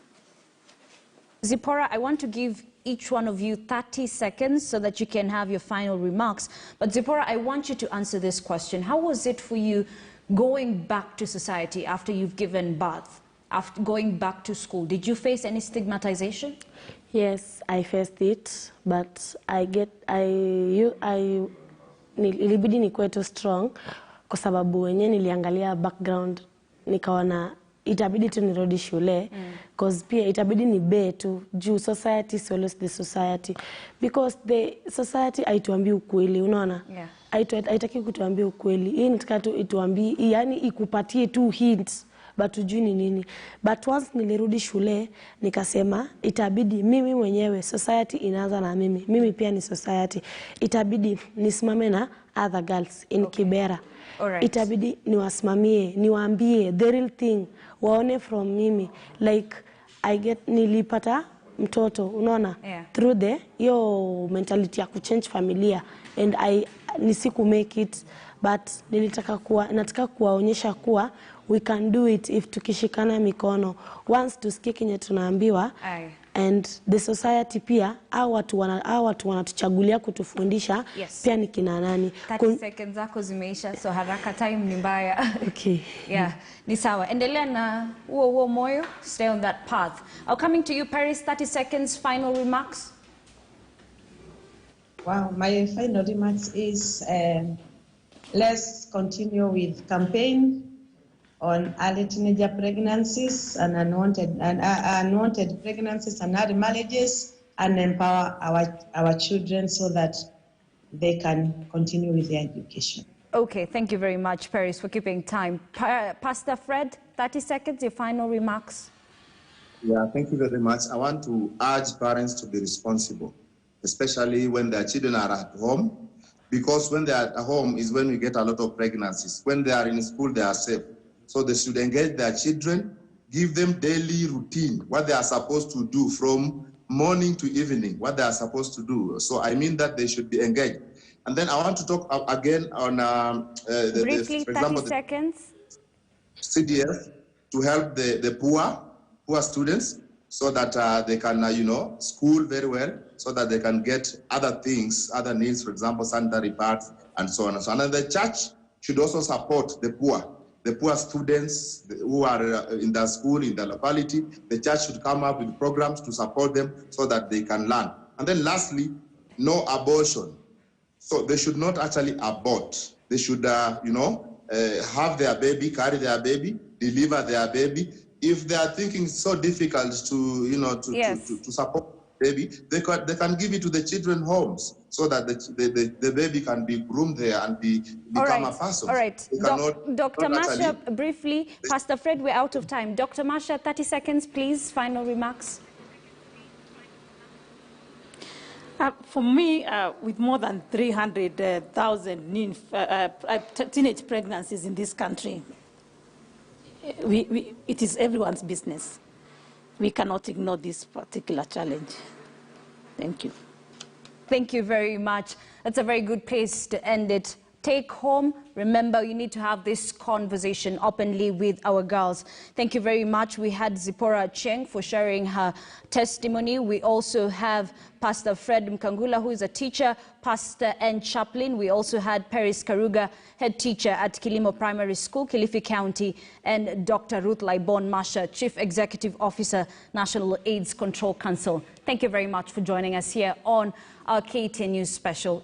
[SPEAKER 1] Zipporah, I want to give each one of you 30 seconds so that you can have your final remarks. But Zipporah, I want you to answer this question. How was it for you going back to society after you've given birth, after going back to school? Did you face any stigmatization?
[SPEAKER 2] Yes, I faced it, but ilibidi nikuwe tu strong kwa sababu wenye niliangalia background nikaona itabidi tu nirudi shule because pia itabidi nibe tu juu society is always the society, because the society haituambii ukweli, unaona?
[SPEAKER 1] Yeah.
[SPEAKER 2] Haitaki kutuambia ukweli. Hii nataka tu ituambie, yani ikupatie tu hints but ujui ni nini. But once nilirudi shule nikasema itabidi mimi mwenyewe, society inaanza na mimi. Mimi pia ni society. Itabidi nisimame na other girls in Kibera.
[SPEAKER 1] Alright.
[SPEAKER 2] Itabidi niwasimamie, niwaambie the real thing, waone from mimi. Like nilipata mtoto, unaona?
[SPEAKER 1] Yeah.
[SPEAKER 2] Through yo mentality ya kuchange familia, and nisiku make it, but nataka kuwaonyesha kuwa we can do it if tukishikana mikono. Once tusikie kenye tunaambiwa, and the society pia, hao watu wanatuchagulia kutufundisha,
[SPEAKER 1] yes,
[SPEAKER 2] pia ni kina nani.
[SPEAKER 1] 30 seconds zako zimeisha, so haraka, time ni mbaya.
[SPEAKER 2] Okay.
[SPEAKER 1] Yeah, ni sawa. Endelea na huo moyo, stay on that path. Coming to you, Paris, 30 seconds, final remarks.
[SPEAKER 3] Wow, my final remarks is let's continue with campaign on early teenager pregnancies and unwanted pregnancies and early marriages, and empower our children so that they can continue with their education.
[SPEAKER 1] Okay, thank you very much, Paris, for keeping time. Pastor Fred, 30 seconds, your final remarks.
[SPEAKER 4] Yeah, thank you very much. I want to urge parents to be responsible, especially when their children are at home, because when they are at home is when we get a lot of pregnancies. When they are in school, they are safe. So they should engage their children, give them daily routine, what they are supposed to do from morning to evening, what they are supposed to do. So I mean that they should be engaged. And then I want to talk again on,
[SPEAKER 1] briefly,
[SPEAKER 4] for example,
[SPEAKER 1] 30 seconds.
[SPEAKER 4] CDF to help the poor students so that they can, school very well, so that they can get other things, other needs, for example, sanitary pads and so on and so on. And the church should also support the poor students who are in the school, in the locality. The church should come up with programs to support them so that they can learn. And then lastly, no abortion. So they should not actually abort. They should, have their baby, carry their baby, deliver their baby. If they are thinking it's so difficult to support the baby, they can give it to the children's homes so that the baby can be groomed there and become a person.
[SPEAKER 1] All right. Dr. Masha, briefly, Pastor Fred, we're out of time. Dr. Masha, 30 seconds, please, final remarks.
[SPEAKER 5] For me, with more than 300,000 teenage pregnancies in this country, it is everyone's business. We cannot ignore this particular challenge. Thank you.
[SPEAKER 1] Thank you very much. That's a very good place to end it. take home, remember you need to have this conversation openly with our girls. Thank you very much. We had Zipporah Cheng for sharing her testimony. We also have Pastor Fred Mkangula, who is a teacher, pastor and chaplain. We also had Paris Karuga, head teacher at Kilimo Primary School, Kilifi County, and Dr. Ruth Laibon Masha, Chief Executive Officer, National AIDS Control Council. Thank you very much for joining us here on our KTN News Special.